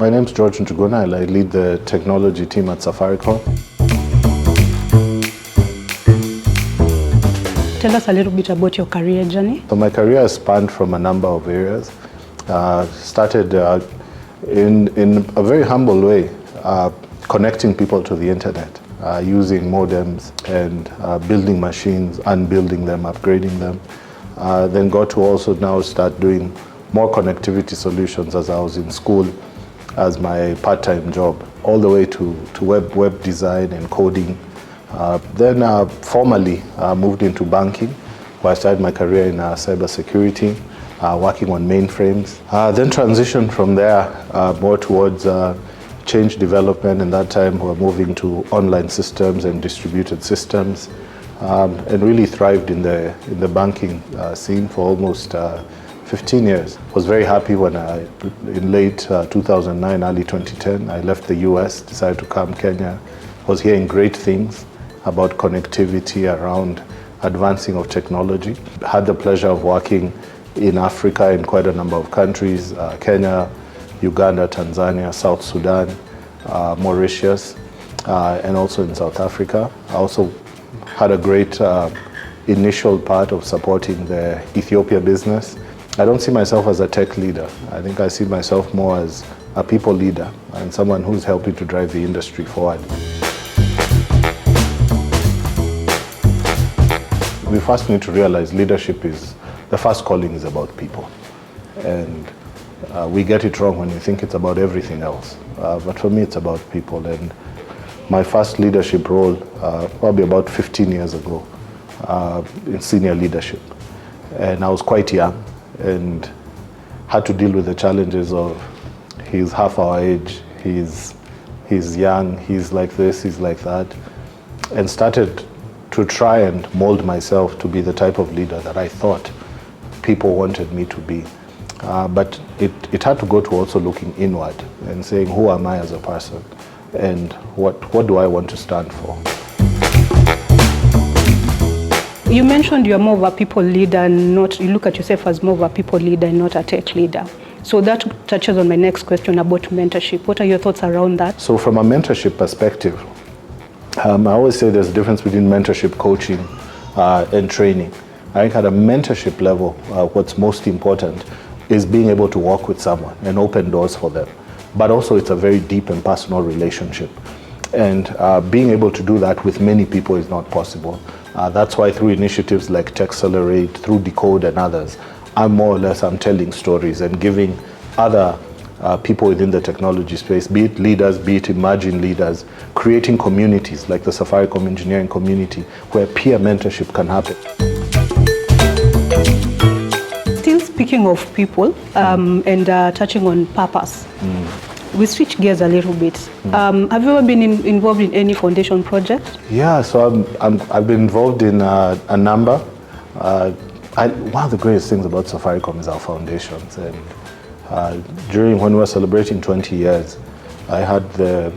My name's George Njuguna. I lead the technology team at Safaricom. Tell us a little bit about your career journey. So my career has spanned from a number of areas. Started in a very humble way, connecting people to the internet, using modems and building machines, unbuilding them, upgrading them. Then got to also now start doing more connectivity solutions as I was in school as my part-time job, all the way to web design and coding. Then formally moved into banking, where I started my career in cybersecurity, working on mainframes. Then transitioned from there more towards change development, and that time we were moving to online systems and distributed systems, and really thrived in the banking scene for almost 15 years. Was very happy when in late 2009, early 2010, I left the US, decided to come Kenya. Was hearing great things about connectivity around advancing of technology. Had the pleasure of working in Africa in quite a number of countries, Kenya, Uganda, Tanzania, South Sudan, Mauritius, and also in South Africa. I also had a great initial part of supporting the Ethiopia business. I don't see myself as a tech leader. I think I see myself more as a people leader and someone who's helping to drive the industry forward. We first need to realize leadership is, the first calling is about people. And we get it wrong when we think it's about everything else. But for me, it's about people. And my first leadership role, probably about 15 years ago, in senior leadership. And I was quite young and had to deal with the challenges of he's half our age, he's young, he's like this, he's like that. And started to try and mold myself to be the type of leader that I thought people wanted me to be. But it had to go to also looking inward and saying, who am I as a person? And what do I want to stand for? You mentioned you're more of a people leader and you look at yourself as more of a people leader and not a tech leader. So that touches on my next question about mentorship. What are your thoughts around that? So from a mentorship perspective, I always say there's a difference between mentorship, coaching, and training. I think at a mentorship level, what's most important is being able to work with someone and open doors for them. But also it's a very deep and personal relationship. And being able to do that with many people is not possible. That's why through initiatives like Techcelerate, through Decode and others, I'm telling stories and giving other people within the technology space, be it leaders, be it emerging leaders, creating communities like the Safaricom engineering community where peer mentorship can happen. Still speaking of people and touching on purpose, we switch gears a little bit. Have you ever been involved in any foundation project? Yeah, so I've been involved in a number. One of the greatest things about Safaricom is our foundations. And when we were celebrating 20 years, I had the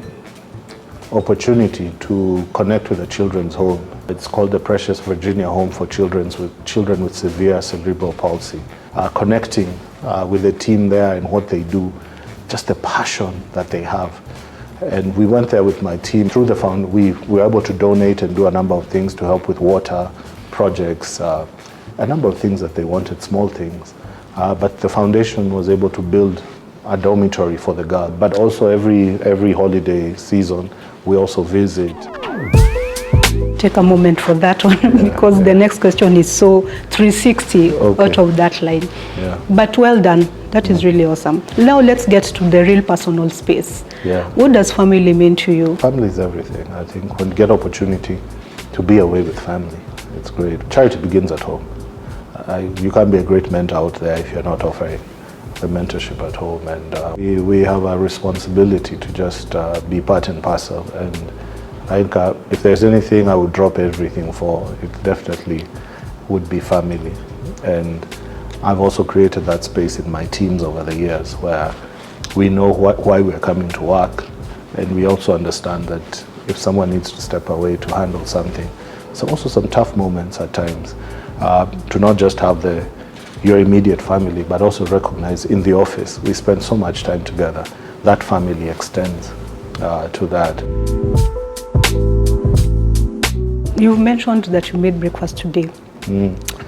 opportunity to connect with a children's home. It's called the Precious Virginia Home for children with severe cerebral palsy. Connecting with the team there and what they do, just the passion that they have. And we went there with my team. Through the fund, we were able to donate and do a number of things to help with water projects, a number of things that they wanted, small things. But the foundation was able to build a dormitory for the girls. But also every holiday season, we also visit. Take a moment for that one because the next question is so 360 out of that line. Yeah. But well done. That is really awesome. Now let's get to the real personal space. Yeah. What does family mean to you? Family is everything. I think when you get opportunity to be away with family, it's great. Charity begins at home. You can't be a great mentor out there if you're not offering the mentorship at home. And we have a responsibility to just be part and parcel. And I think if there's anything I would drop everything for, it definitely would be family. And I've also created that space in my teams over the years where we know why we're coming to work, and we also understand that if someone needs to step away to handle something, so also some tough moments at times, to not just have your immediate family, but also recognize in the office, we spend so much time together. that family extends to that. You've mentioned that you made breakfast today.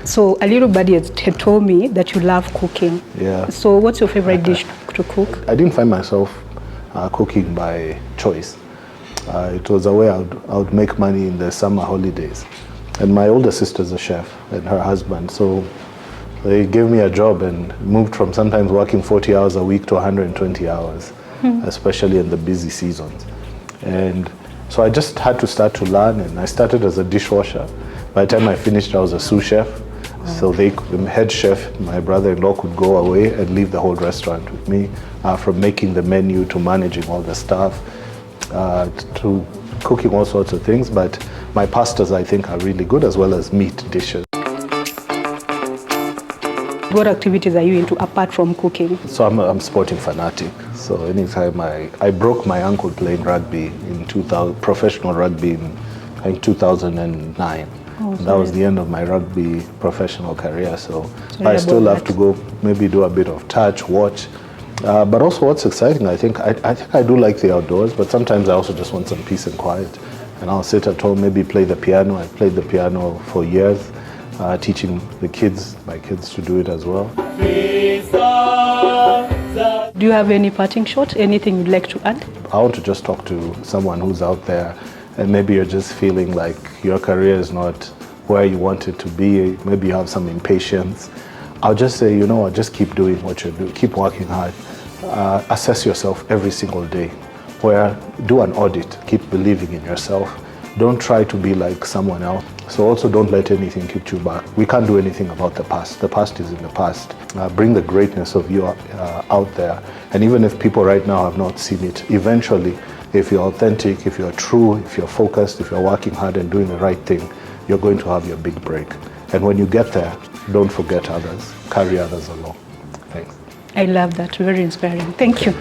So a little buddy had told me that you love cooking. Yeah. So what's your favorite dish to cook? I didn't find myself cooking by choice. It was a way I would make money in the summer holidays. And my older sister's a chef and her husband, so they gave me a job and moved from sometimes working 40 hours a week to 120 hours, especially in the busy seasons. And so I just had to start to learn, and I started as a dishwasher. By the time I finished, I was a sous chef. So the head chef, my brother-in-law, could go away and leave the whole restaurant with me, from making the menu to managing all the staff, to cooking all sorts of things. But my pastas, I think, are really good, as well as meat dishes. What activities are you into apart from cooking? So I'm a sporting fanatic. So anytime I broke my ankle playing rugby in 2000, professional rugby in 2009. That was the end of my rugby professional career. So I still have to go maybe do a bit of touch, watch. But also what's exciting, I think I do like the outdoors, but sometimes I also just want some peace and quiet. And I'll sit at home, maybe play the piano. I've played the piano for years, teaching my kids to do it as well. Do you have any parting shot? Anything you'd like to add? I want to just talk to someone who's out there, and maybe you're just feeling like your career is not where you want it to be. Maybe you have some impatience. I'll just say, you know what, just keep doing what you're doing. Keep working hard. Assess yourself every single day. Do an audit. Keep believing in yourself. Don't try to be like someone else. So also don't let anything keep you back. We can't do anything about the past. The past is in the past. Bring the greatness of you out there. And even if people right now have not seen it, eventually, if you're authentic, if you're true, if you're focused, if you're working hard and doing the right thing, you're going to have your big break. And when you get there, don't forget others. Carry others along. Thanks. I love that. Very inspiring. Thank you.